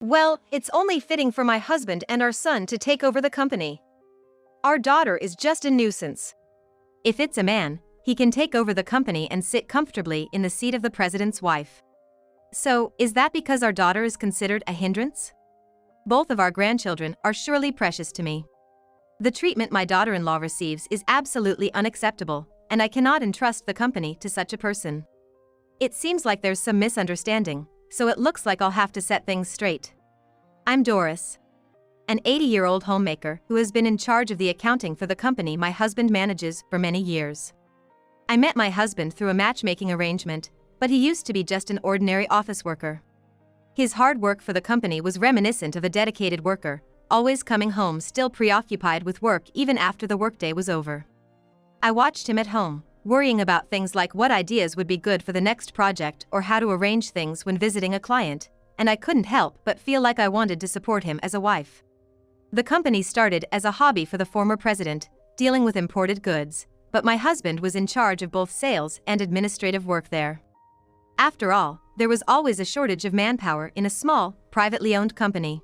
Well, it's only fitting for my husband and our son to take over the company. Our daughter is just a nuisance. If it's a man, he can take over the company and sit comfortably in the seat of the president's wife. So, is that because our daughter is considered a hindrance? Both of our grandchildren are surely precious to me. The treatment my daughter-in-law receives is absolutely unacceptable, and I cannot entrust the company to such a person. It seems like there's some misunderstanding, so it looks like I'll have to set things straight. I'm Doris, an 80-year-old homemaker who has been in charge of the accounting for the company my husband manages for many years. I met my husband through a matchmaking arrangement, but he used to be just an ordinary office worker. His hard work for the company was reminiscent of a dedicated worker, always coming home still preoccupied with work even after the workday was over. I watched him at home, worrying about things like what ideas would be good for the next project or how to arrange things when visiting a client, and I couldn't help but feel like I wanted to support him as a wife. The company started as a hobby for the former president, dealing with imported goods, but my husband was in charge of both sales and administrative work there. After all, there was always a shortage of manpower in a small, privately owned company.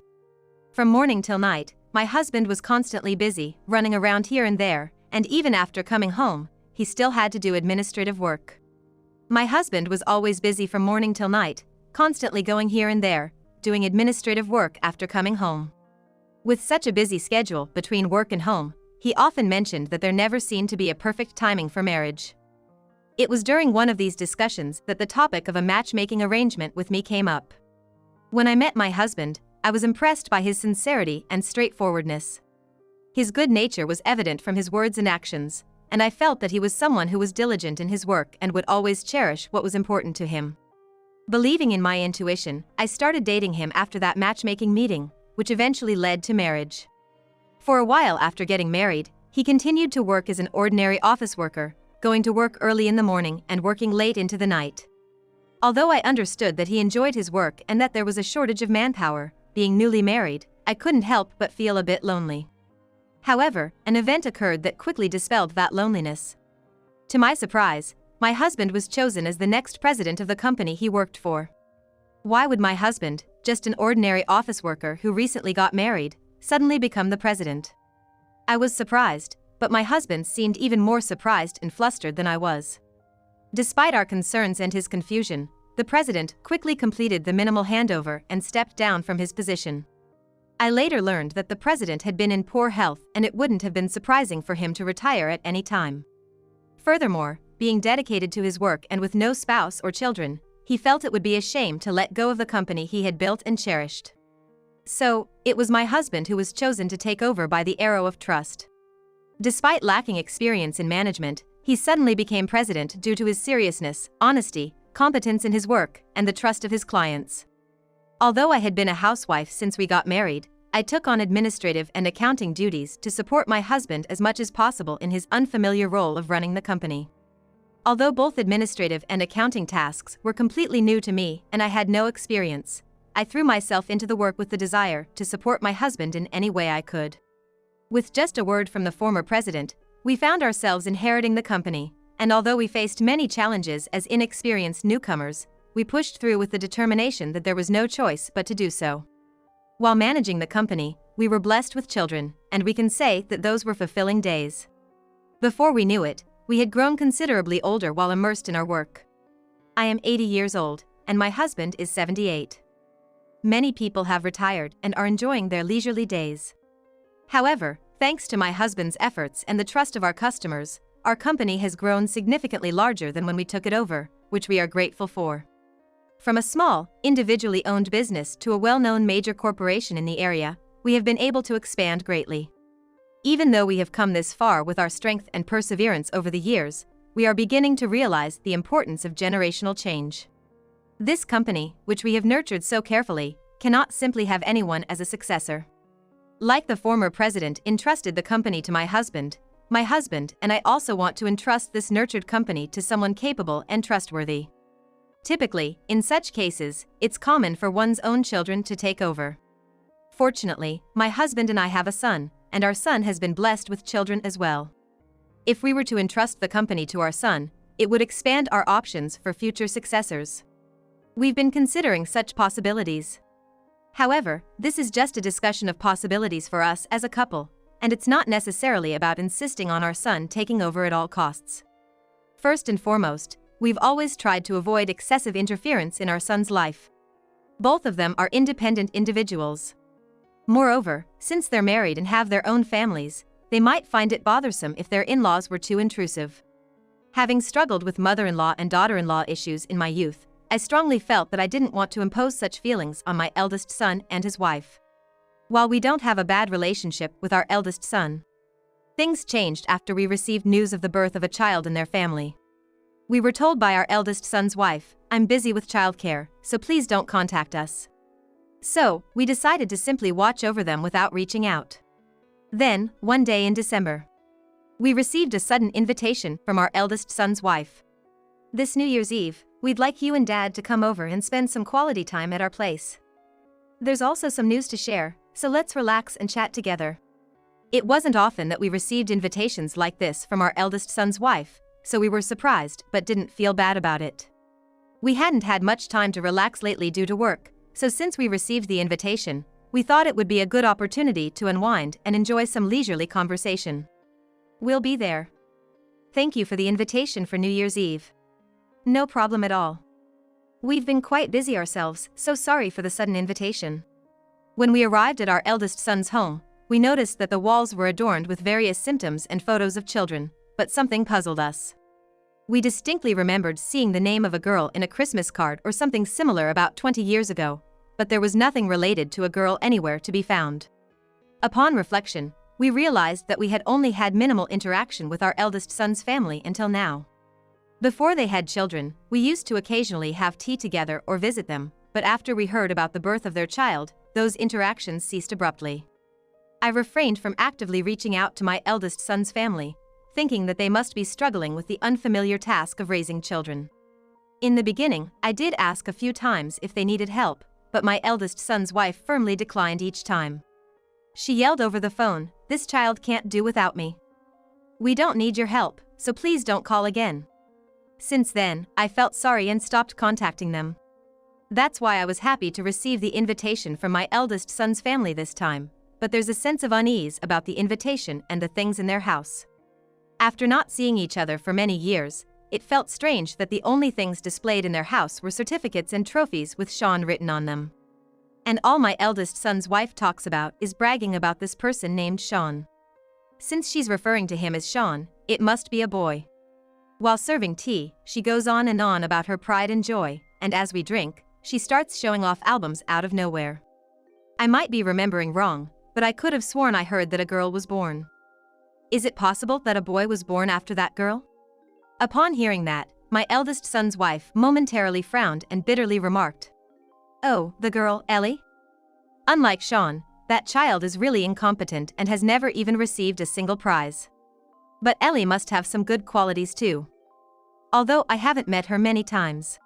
From morning till night, my husband was constantly busy, running around here and there, and even after coming home, he still had to do administrative work. My husband was always busy from morning till night, constantly going here and there, doing administrative work after coming home. With such a busy schedule between work and home, he often mentioned that there never seemed to be a perfect timing for marriage. It was during one of these discussions that the topic of a matchmaking arrangement with me came up. When I met my husband, I was impressed by his sincerity and straightforwardness. His good nature was evident from his words and actions, and I felt that he was someone who was diligent in his work and would always cherish what was important to him. Believing in my intuition, I started dating him after that matchmaking meeting, which eventually led to marriage. For a while after getting married, he continued to work as an ordinary office worker, going to work early in the morning and working late into the night. Although I understood that he enjoyed his work and that there was a shortage of manpower, being newly married, I couldn't help but feel a bit lonely. However, an event occurred that quickly dispelled that loneliness. To my surprise, my husband was chosen as the next president of the company he worked for. Why would my husband, just an ordinary office worker who recently got married, suddenly become the president? I was surprised, but my husband seemed even more surprised and flustered than I was. Despite our concerns and his confusion, the president quickly completed the minimal handover and stepped down from his position. I later learned that the president had been in poor health and it wouldn't have been surprising for him to retire at any time. Furthermore, being dedicated to his work and with no spouse or children, he felt it would be a shame to let go of the company he had built and cherished. So, it was my husband who was chosen to take over by the arrow of trust. Despite lacking experience in management, he suddenly became president due to his seriousness, honesty, competence in his work, and the trust of his clients. Although I had been a housewife since we got married, I took on administrative and accounting duties to support my husband as much as possible in his unfamiliar role of running the company. Although both administrative and accounting tasks were completely new to me and I had no experience, I threw myself into the work with the desire to support my husband in any way I could. With just a word from the former president, we found ourselves inheriting the company, and although we faced many challenges as inexperienced newcomers, we pushed through with the determination that there was no choice but to do so. While managing the company, we were blessed with children, and we can say that those were fulfilling days. Before we knew it, we had grown considerably older while immersed in our work. I am 80 years old, and my husband is 78. Many people have retired and are enjoying their leisurely days. However, thanks to my husband's efforts and the trust of our customers, our company has grown significantly larger than when we took it over, which we are grateful for. From a small, individually owned business to a well-known major corporation in the area, we have been able to expand greatly. Even though we have come this far with our strength and perseverance over the years, we are beginning to realize the importance of generational change. This company, which we have nurtured so carefully, cannot simply have anyone as a successor. Like the former president entrusted the company to my husband and I also want to entrust this nurtured company to someone capable and trustworthy. Typically, in such cases, it's common for one's own children to take over. Fortunately, my husband and I have a son, and our son has been blessed with children as well. If we were to entrust the company to our son, it would expand our options for future successors. We've been considering such possibilities. However, this is just a discussion of possibilities for us as a couple, and it's not necessarily about insisting on our son taking over at all costs. First and foremost, we've always tried to avoid excessive interference in our son's life. Both of them are independent individuals. Moreover, since they're married and have their own families, they might find it bothersome if their in-laws were too intrusive. Having struggled with mother-in-law and daughter-in-law issues in my youth, I strongly felt that I didn't want to impose such feelings on my eldest son and his wife. While we don't have a bad relationship with our eldest son, things changed after we received news of the birth of a child in their family. We were told by our eldest son's wife, "I'm busy with childcare, so please don't contact us." So, we decided to simply watch over them without reaching out. Then, one day in December, we received a sudden invitation from our eldest son's wife. "This New Year's Eve, we'd like you and Dad to come over and spend some quality time at our place. There's also some news to share, so let's relax and chat together." It wasn't often that we received invitations like this from our eldest son's wife, so we were surprised but didn't feel bad about it. We hadn't had much time to relax lately due to work, so since we received the invitation, we thought it would be a good opportunity to unwind and enjoy some leisurely conversation. "We'll be there. Thank you for the invitation for New Year's Eve." "No problem at all. We've been quite busy ourselves, so sorry for the sudden invitation." When we arrived at our eldest son's home, we noticed that the walls were adorned with various symptoms and photos of children, but something puzzled us. We distinctly remembered seeing the name of a girl in a Christmas card or something similar about 20 years ago, but there was nothing related to a girl anywhere to be found. Upon reflection, we realized that we had only had minimal interaction with our eldest son's family until now. Before they had children, we used to occasionally have tea together or visit them, but after we heard about the birth of their child, those interactions ceased abruptly. I refrained from actively reaching out to my eldest son's family, thinking that they must be struggling with the unfamiliar task of raising children. In the beginning, I did ask a few times if they needed help, but my eldest son's wife firmly declined each time. She yelled over the phone, "This child can't do without me. We don't need your help, so please don't call again." Since then, I felt sorry and stopped contacting them. That's why I was happy to receive the invitation from my eldest son's family this time, but there's a sense of unease about the invitation and the things in their house. After not seeing each other for many years, it felt strange that the only things displayed in their house were certificates and trophies with Sean written on them. And all my eldest son's wife talks about is bragging about this person named Sean. Since she's referring to him as Sean, it must be a boy. While serving tea, she goes on and on about her pride and joy, and as we drink, she starts showing off albums out of nowhere. I might be remembering wrong, but I could have sworn I heard that a girl was born. Is it possible that a boy was born after that girl? Upon hearing that, my eldest son's wife momentarily frowned and bitterly remarked, "Oh, the girl, Ellie? Unlike Sean, that child is really incompetent and has never even received a single prize. But Ellie must have some good qualities too. Although I haven't met her many times.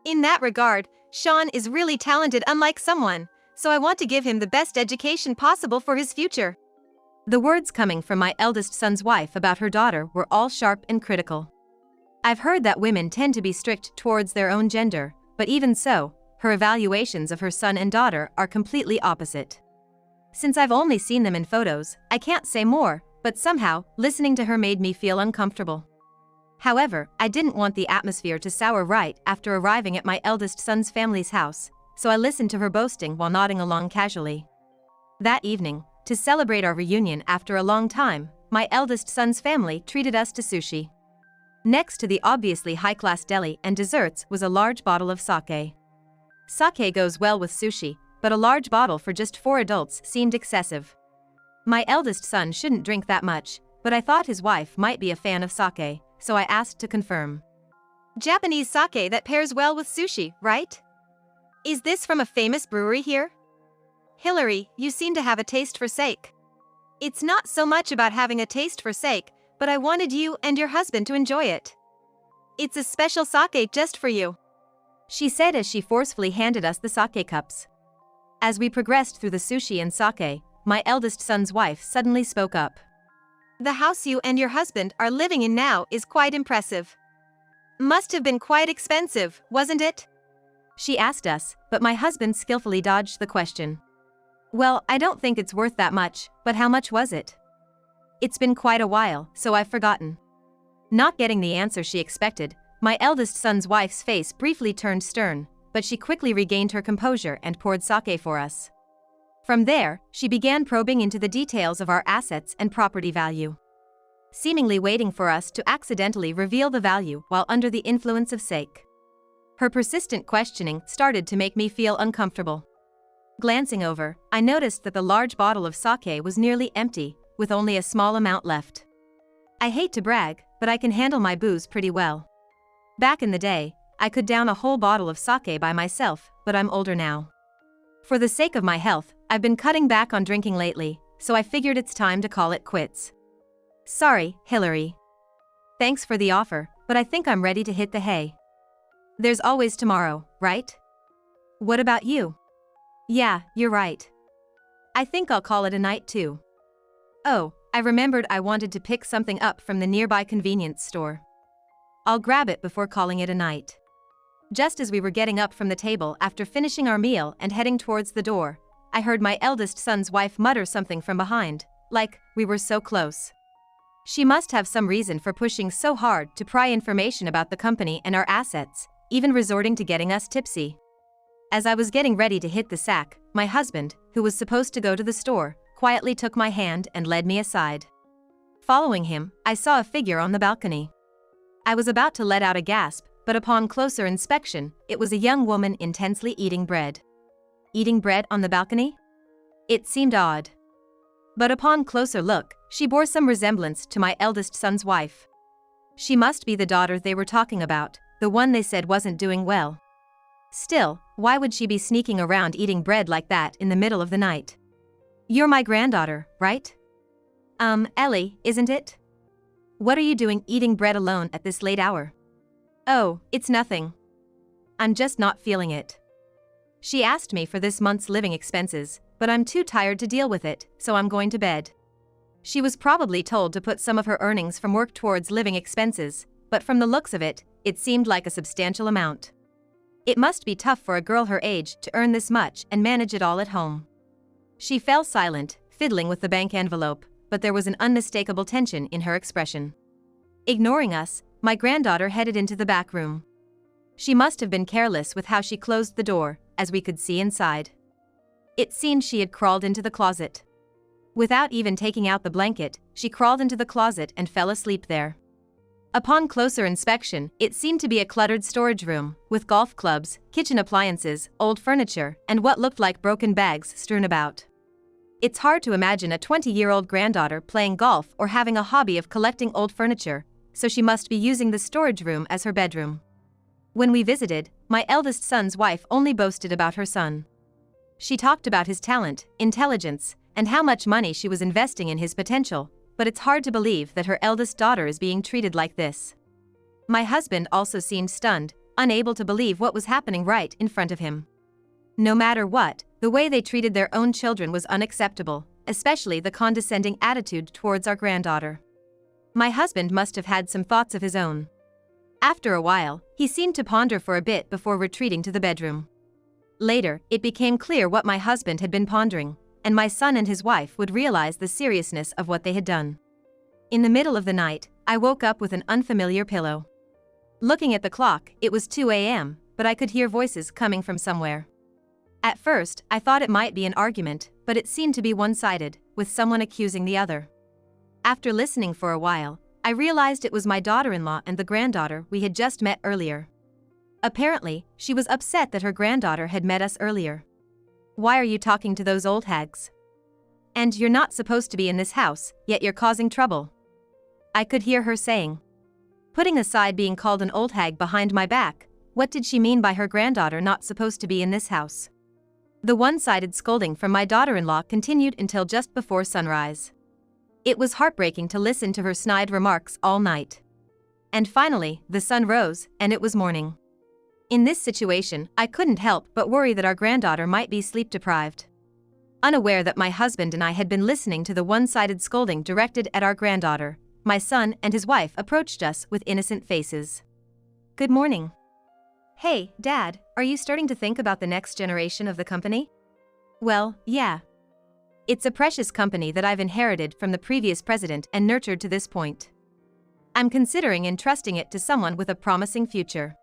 In that regard, Sean is really talented unlike someone, so I want to give him the best education possible for his future." The words coming from my eldest son's wife about her daughter were all sharp and critical. I've heard that women tend to be strict towards their own gender, but even so, her evaluations of her son and daughter are completely opposite. Since I've only seen them in photos, I can't say more, but somehow, listening to her made me feel uncomfortable. However, I didn't want the atmosphere to sour right after arriving at my eldest son's family's house, so I listened to her boasting while nodding along casually. That evening, to celebrate our reunion after a long time, my eldest son's family treated us to sushi. Next to the obviously high-class deli and desserts was a large bottle of sake. Sake goes well with sushi, but a large bottle for just 4 adults seemed excessive. My eldest son shouldn't drink that much, but I thought his wife might be a fan of sake, so I asked to confirm. "Japanese sake that pairs well with sushi, right? Is this from a famous brewery here?" "Hillary, you seem to have a taste for sake." "It's not so much about having a taste for sake, but I wanted you and your husband to enjoy it. It's a special sake just for you," she said as she forcefully handed us the sake cups. As we progressed through the sushi and sake, my eldest son's wife suddenly spoke up. "The house you and your husband are living in now is quite impressive. Must have been quite expensive, wasn't it?" she asked us, but my husband skillfully dodged the question. Well, I don't think it's worth that much, but how much was it? It's been quite a while, so I've forgotten. Not getting the answer she expected, my eldest son's wife's face briefly turned stern, but she quickly regained her composure and poured sake for us. From there, she began probing into the details of our assets and property value, seemingly waiting for us to accidentally reveal the value while under the influence of sake. Her persistent questioning started to make me feel uncomfortable. Glancing over, I noticed that the large bottle of sake was nearly empty, with only a small amount left. I hate to brag, but I can handle my booze pretty well. Back in the day, I could down a whole bottle of sake by myself, but I'm older now. For the sake of my health, I've been cutting back on drinking lately, so I figured it's time to call it quits. Sorry, Hillary. Thanks for the offer, but I think I'm ready to hit the hay. There's always tomorrow, right? What about you? Yeah, you're right. I think I'll call it a night too. Oh, I remembered I wanted to pick something up from the nearby convenience store. I'll grab it before calling it a night. Just as we were getting up from the table after finishing our meal and heading towards the door, I heard my eldest son's wife mutter something from behind, like, we were so close. She must have some reason for pushing so hard to pry information about the company and our assets, even resorting to getting us tipsy. As I was getting ready to hit the sack, my husband, who was supposed to go to the store, quietly took my hand and led me aside. Following him, I saw a figure on the balcony. I was about to let out a gasp, but upon closer inspection, it was a young woman intensely eating bread. Eating bread on the balcony? It seemed odd. But upon closer look, she bore some resemblance to my eldest son's wife. She must be the daughter they were talking about, the one they said wasn't doing well. Still, why would she be sneaking around eating bread like that in the middle of the night? You're my granddaughter, right? Ellie, isn't it? What are you doing eating bread alone at this late hour? Oh, it's nothing. I'm just not feeling it. She asked me for this month's living expenses, but I'm too tired to deal with it, so I'm going to bed. She was probably told to put some of her earnings from work towards living expenses, but from the looks of it, it seemed like a substantial amount. It must be tough for a girl her age to earn this much and manage it all at home. She fell silent, fiddling with the bank envelope, but there was an unmistakable tension in her expression. Ignoring us, my granddaughter headed into the back room. She must have been careless with how she closed the door, as we could see inside. It seemed she had crawled into the closet. Without even taking out the blanket, she crawled into the closet and fell asleep there. Upon closer inspection, it seemed to be a cluttered storage room, with golf clubs, kitchen appliances, old furniture, and what looked like broken bags strewn about. It's hard to imagine a 20-year-old granddaughter playing golf or having a hobby of collecting old furniture, so she must be using the storage room as her bedroom. When we visited, my eldest son's wife only boasted about her son. She talked about his talent, intelligence, and how much money she was investing in his potential, but it's hard to believe that her eldest daughter is being treated like this. My husband also seemed stunned, unable to believe what was happening right in front of him. No matter what, the way they treated their own children was unacceptable, especially the condescending attitude towards our granddaughter. My husband must have had some thoughts of his own. After a while, he seemed to ponder for a bit before retreating to the bedroom. Later, it became clear what my husband had been pondering, and my son and his wife would realize the seriousness of what they had done. In the middle of the night, I woke up with an unfamiliar pillow. Looking at the clock, it was 2 a.m., but I could hear voices coming from somewhere. At first, I thought it might be an argument, but it seemed to be one-sided, with someone accusing the other. After listening for a while, I realized it was my daughter-in-law and the granddaughter we had just met earlier. Apparently, she was upset that her granddaughter had met us earlier. Why are you talking to those old hags? And you're not supposed to be in this house, yet you're causing trouble. I could hear her saying. Putting aside being called an old hag behind my back, what did she mean by her granddaughter not supposed to be in this house? The one-sided scolding from my daughter-in-law continued until just before sunrise. It was heartbreaking to listen to her snide remarks all night. And finally, the sun rose, and it was morning. In this situation, I couldn't help but worry that our granddaughter might be sleep-deprived. Unaware that my husband and I had been listening to the one-sided scolding directed at our granddaughter, my son and his wife approached us with innocent faces. "Good morning. Hey, Dad, are you starting to think about the next generation of the company? Well, yeah. It's a precious company that I've inherited from the previous president and nurtured to this point. I'm considering entrusting it to someone with a promising future.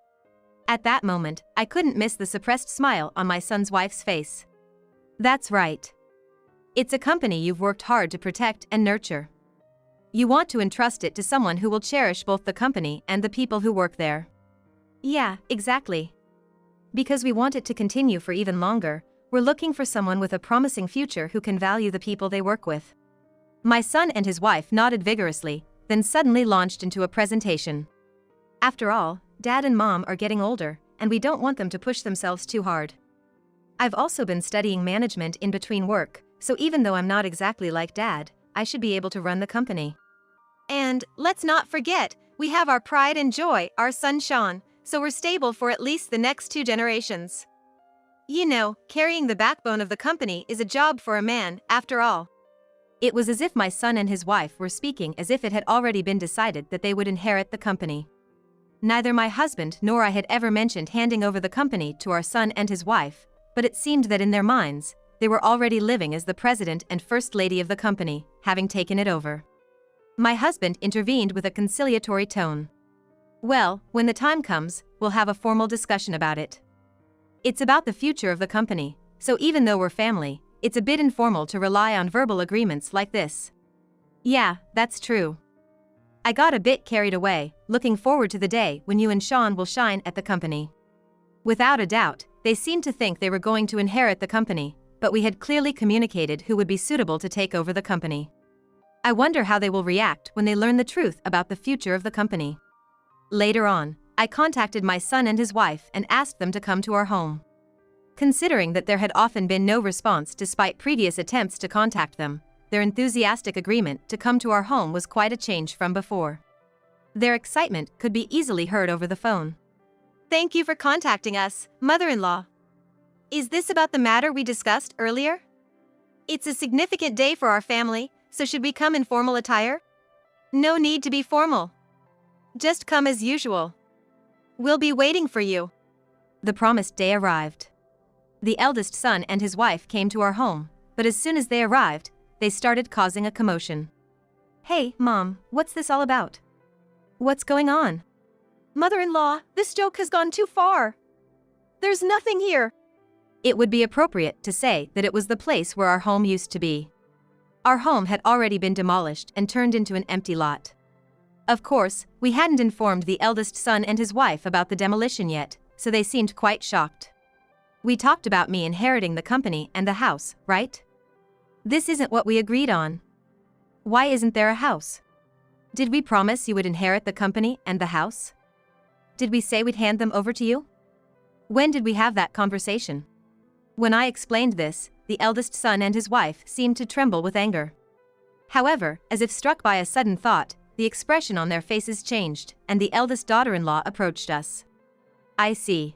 At that moment, I couldn't miss the suppressed smile on my son's wife's face. That's right. It's a company you've worked hard to protect and nurture. You want to entrust it to someone who will cherish both the company and the people who work there. Yeah, exactly. Because we want it to continue for even longer, we're looking for someone with a promising future who can value the people they work with. My son and his wife nodded vigorously, then suddenly launched into a presentation. After all, Dad and Mom are getting older, and we don't want them to push themselves too hard. I've also been studying management in between work, so even though I'm not exactly like Dad, I should be able to run the company. And let's not forget, we have our pride and joy, our son Sean, so we're stable for at least the next 2 generations. You know, carrying the backbone of the company is a job for a man, after all. It was as if my son and his wife were speaking as if it had already been decided that they would inherit the company. Neither my husband nor I had ever mentioned handing over the company to our son and his wife, but it seemed that in their minds, they were already living as the president and first lady of the company, having taken it over. My husband intervened with a conciliatory tone. Well, when the time comes, we'll have a formal discussion about it. It's about the future of the company, so even though we're family, it's a bit informal to rely on verbal agreements like this. Yeah, that's true. I got a bit carried away, looking forward to the day when you and Sean will shine at the company. Without a doubt, they seemed to think they were going to inherit the company, but we had clearly communicated who would be suitable to take over the company. I wonder how they will react when they learn the truth about the future of the company. Later on, I contacted my son and his wife and asked them to come to our home. Considering that there had often been no response despite previous attempts to contact them, their enthusiastic agreement to come to our home was quite a change from before. Their excitement could be easily heard over the phone. Thank you for contacting us, mother-in-law. Is this about the matter we discussed earlier? It's a significant day for our family, so should we come in formal attire? No need to be formal. Just come as usual. We'll be waiting for you. The promised day arrived. The eldest son and his wife came to our home, but as soon as they arrived, they started causing a commotion. Hey, Mom, what's this all about? What's going on? Mother-in-law, this joke has gone too far. There's nothing here. It would be appropriate to say that it was the place where our home used to be. Our home had already been demolished and turned into an empty lot. Of course, we hadn't informed the eldest son and his wife about the demolition yet, so they seemed quite shocked. We talked about me inheriting the company and the house, right? This isn't what we agreed on. Why isn't there a house? Did we promise you would inherit the company and the house? Did we say we'd hand them over to you? When did we have that conversation? When I explained this, the eldest son and his wife seemed to tremble with anger. However, as if struck by a sudden thought, the expression on their faces changed, and the eldest daughter-in-law approached us. I see.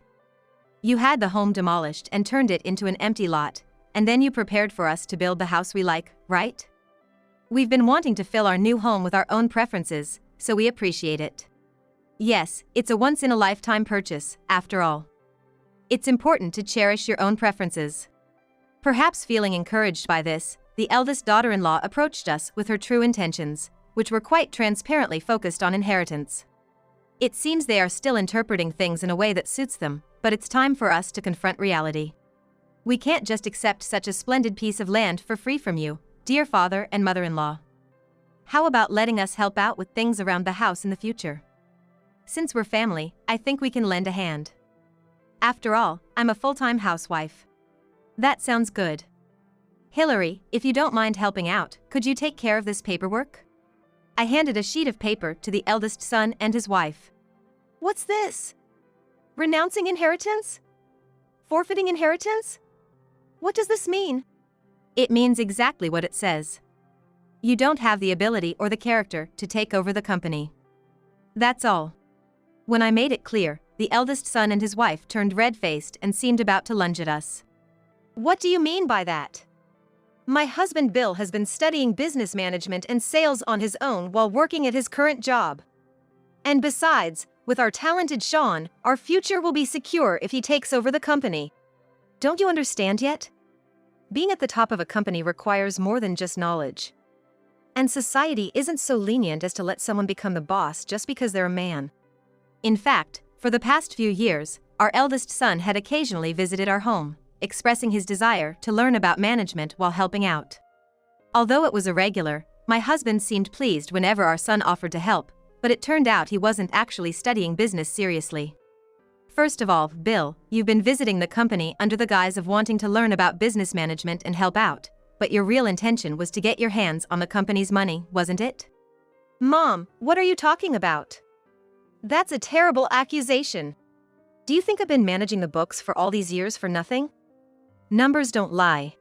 You had the home demolished and turned it into an empty lot, and then you prepared for us to build the house we like, right? We've been wanting to fill our new home with our own preferences, so we appreciate it. Yes, it's a once-in-a-lifetime purchase, after all. It's important to cherish your own preferences. Perhaps feeling encouraged by this, the eldest daughter-in-law approached us with her true intentions, which were quite transparently focused on inheritance. It seems they are still interpreting things in a way that suits them, but it's time for us to confront reality. We can't just accept such a splendid piece of land for free from you, dear father and mother-in-law. How about letting us help out with things around the house in the future? Since we're family, I think we can lend a hand. After all, I'm a full-time housewife. That sounds good. Hillary, if you don't mind helping out, could you take care of this paperwork? I handed a sheet of paper to the eldest son and his wife. What's this? Renouncing inheritance? Forfeiting inheritance? What does this mean? It means exactly what it says. You don't have the ability or the character to take over the company. That's all. When I made it clear, the eldest son and his wife turned red-faced and seemed about to lunge at us. What do you mean by that? My husband Bill has been studying business management and sales on his own while working at his current job. And besides, With our talented Sean, our future will be secure if he takes over the company. Don't you understand yet? Being at the top of a company requires more than just knowledge. And society isn't so lenient as to let someone become the boss just because they're a man. In fact, for the past few years, our eldest son had occasionally visited our home, expressing his desire to learn about management while helping out. Although it was irregular, my husband seemed pleased whenever our son offered to help, but it turned out he wasn't actually studying business seriously. First of all, Bill, you've been visiting the company under the guise of wanting to learn about business management and help out, but your real intention was to get your hands on the company's money, wasn't it? Mom, what are you talking about? That's a terrible accusation. Do you think I've been managing the books for all these years for nothing? Numbers don't lie.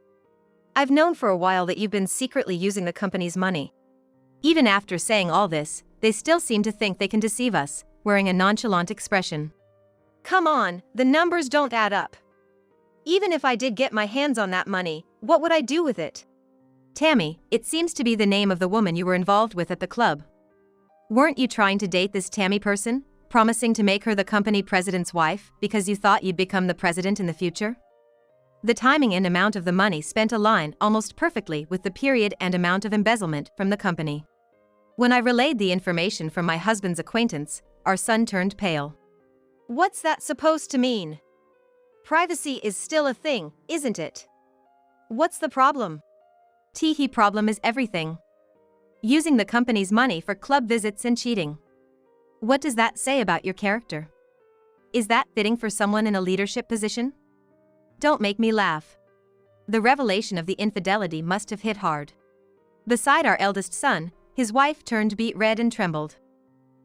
I've known for a while that you've been secretly using the company's money. Even after saying all this, they still seem to think they can deceive us, wearing a nonchalant expression. Come on, the numbers don't add up. Even if I did get my hands on that money, what would I do with it? Tammy, it seems to be the name of the woman you were involved with at the club. Weren't you trying to date this Tammy person, promising to make her the company president's wife because you thought you'd become the president in the future? The timing and amount of the money spent align almost perfectly with the period and amount of embezzlement from the company. When I relayed the information from my husband's acquaintance, our son turned pale. What's that supposed to mean? Privacy is still a thing, isn't it? What's the problem? Teehee, problem is everything. Using the company's money for club visits and cheating. What does that say about your character? Is that fitting for someone in a leadership position? Don't make me laugh. The revelation of the infidelity must have hit hard. Beside our eldest son, his wife turned beet red and trembled.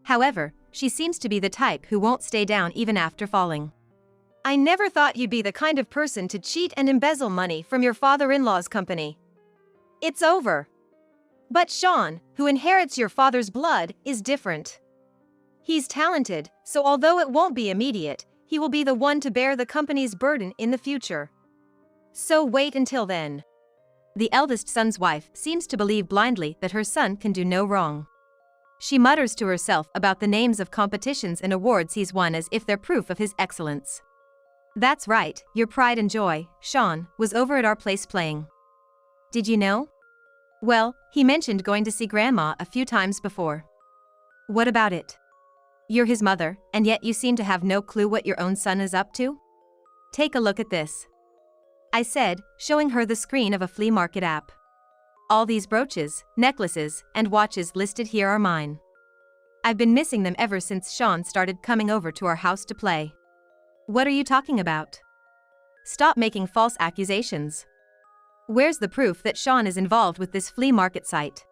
However, she seems to be the type who won't stay down even after falling. I never thought you'd be the kind of person to cheat and embezzle money from your father-in-law's company. It's over. But Sean, who inherits your father's blood, is different. He's talented, so although it won't be immediate, he will be the one to bear the company's burden in the future. So wait until then. The eldest son's wife seems to believe blindly that her son can do no wrong. She mutters to herself about the names of competitions and awards he's won as if they're proof of his excellence. That's right, your pride and joy, Sean, was over at our place playing. Did you know? Well, he mentioned going to see Grandma a few times before. What about it? You're his mother, and yet you seem to have no clue what your own son is up to? Take a look at this. I said, showing her the screen of a flea market app. All these brooches, necklaces, and watches listed here are mine. I've been missing them ever since Sean started coming over to our house to play. What are you talking about? Stop making false accusations. Where's the proof that Sean is involved with this flea market site?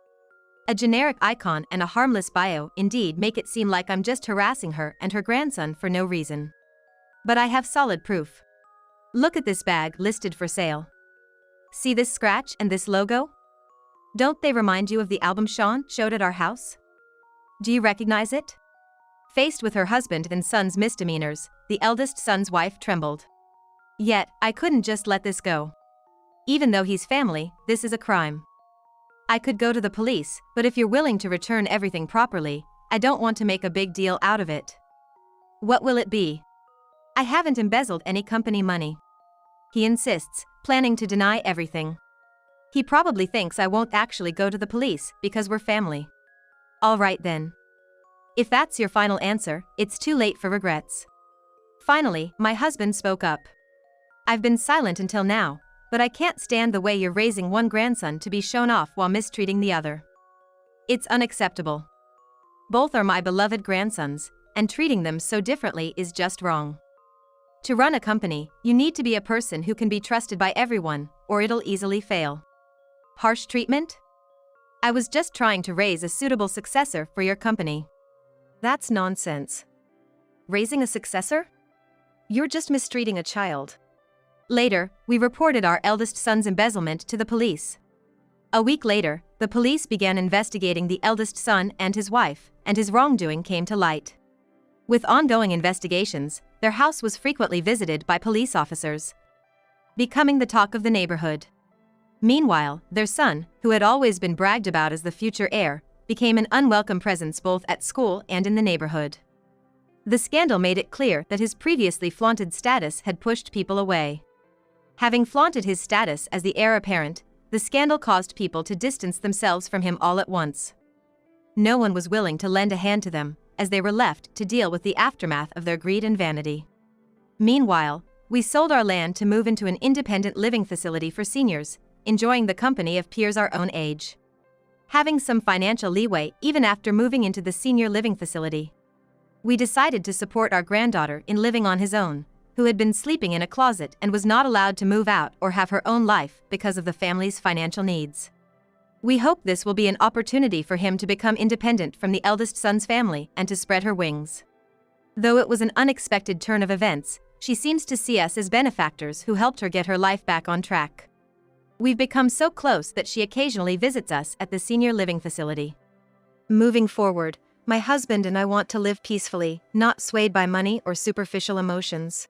A generic icon and a harmless bio indeed make it seem like I'm just harassing her and her grandson for no reason. But I have solid proof. Look at this bag listed for sale. See this scratch and this logo? Don't they remind you of the album Sean showed at our house? Do you recognize it? Faced with her husband and son's misdemeanors, the eldest son's wife trembled. Yet, I couldn't just let this go. Even though he's family, this is a crime. I could go to the police, but if you're willing to return everything properly, I don't want to make a big deal out of it. What will it be? I haven't embezzled any company money. He insists, planning to deny everything. He probably thinks I won't actually go to the police because we're family. All right then. If that's your final answer, it's too late for regrets. Finally, my husband spoke up. I've been silent until now, but I can't stand the way you're raising one grandson to be shown off while mistreating the other. It's unacceptable. Both are my beloved grandsons, and treating them so differently is just wrong. To run a company, you need to be a person who can be trusted by everyone, or it'll easily fail. Harsh treatment? I was just trying to raise a suitable successor for your company. That's nonsense. Raising a successor? You're just mistreating a child. Later, we reported our eldest son's embezzlement to the police. A week later, the police began investigating the eldest son and his wife, and his wrongdoing came to light. With ongoing investigations, their house was frequently visited by police officers, becoming the talk of the neighborhood. Meanwhile, their son, who had always been bragged about as the future heir, became an unwelcome presence both at school and in the neighborhood. The scandal made it clear that his previously flaunted status had pushed people away. Having flaunted his status as the heir apparent, the scandal caused people to distance themselves from him all at once. No one was willing to lend a hand to them, as they were left to deal with the aftermath of their greed and vanity. Meanwhile, we sold our land to move into an independent living facility for seniors, enjoying the company of peers our own age. Having some financial leeway even after moving into the senior living facility, we decided to support our granddaughter in living on his own, who had been sleeping in a closet and was not allowed to move out or have her own life because of the family's financial needs. We hope this will be an opportunity for him to become independent from the eldest son's family and to spread her wings. Though it was an unexpected turn of events, she seems to see us as benefactors who helped her get her life back on track. We've become so close that she occasionally visits us at the senior living facility. Moving forward, my husband and I want to live peacefully, not swayed by money or superficial emotions.